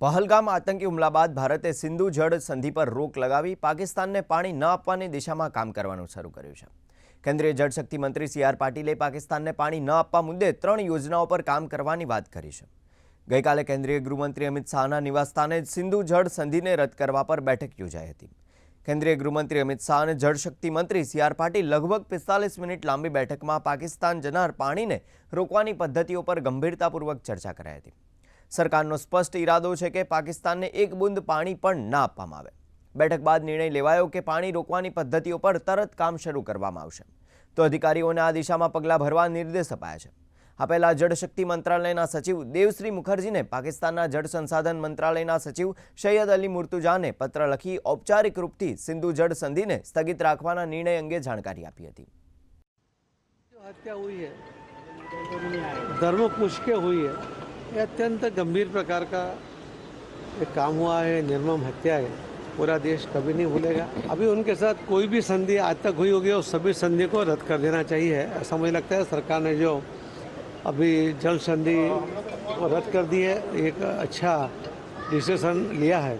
પહલગામ આતંકી હુમલા બાદ ભારતે સિંધુ જળ સંધિ પર રોક લગાવી પાકિસ્તાનને પાણી ન આપવાની દિશામાં કામ કરવાનું શરૂ કર્યું છે। કેન્દ્રીય જળશક્તિ મંત્રી સી.આર. પાટીલે પાકિસ્તાનને પાણી ન આપવા મુદ્દે 3 યોજનાઓ પર કામ કરવાની વાત કરી છે। ગઈકાલે કેન્દ્રીય ગૃહમંત્રી અમિત શાહના નિવાસસ્થાને સિંધુ જળ સંધિને રદ કરવા પર બેઠક યોજાઈ હતી। કેન્દ્રીય ગૃહમંત્રી અમિત શાહ અને જળશક્તિ મંત્રી સી.આર. પાટીલ લગભગ 45 મિનિટ લાંબી બેઠકમાં પાકિસ્તાન જનાર પાણીને રોકવાની પદ્ધતિઓ પર ગંભીરતાપૂર્વક ચર્ચા કરાઈ હતી। સરકારનો સ્પષ્ટ ઇરાદો છે કે પાકિસ્તાનને એક બૂંદ પાણી પણ ના આપવામાં આવે। બેઠક બાદ નિર્ણય લેવાયો કે પાણી રોકવાની પદ્ધતિઓ પર તરત કામ શરૂ કરવામાં આવશે, તો અધિકારીઓને આ દિશામાં પગલાં ભરવા નિર્દેશ અપાયા છે। આ પહેલા જળશક્તિ મંત્રાલયના સચિવ દેવશ્રી મુખર્જીને પાકિસ્તાનના જળ સંસાધન મંત્રાલયના સચિવ સૈયદ અલી મુર્તુજાને પત્ર લખી ઔપચારિક રૂપથી સિંધુ જળ સંધિને સ્થગિત રાખવાના નિર્ણય અંગે જાણકારી આપી હતી। हत्या हुई है, धर्म पूछ के हुई है, ये अत्यंत गंभीर प्रकार का एक काम हुआ है, निर्मम हत्या है। पूरा देश कभी नहीं भूलेगा। अभी उनके साथ कोई भी संधि आज तक हुई होगी उस सभी संधि को रद्द कर देना चाहिए। ऐसा मुझे लगता है सरकार ने जो अभी जल संधि को रद्द कर दी है, एक अच्छा डिसीजन लिया है।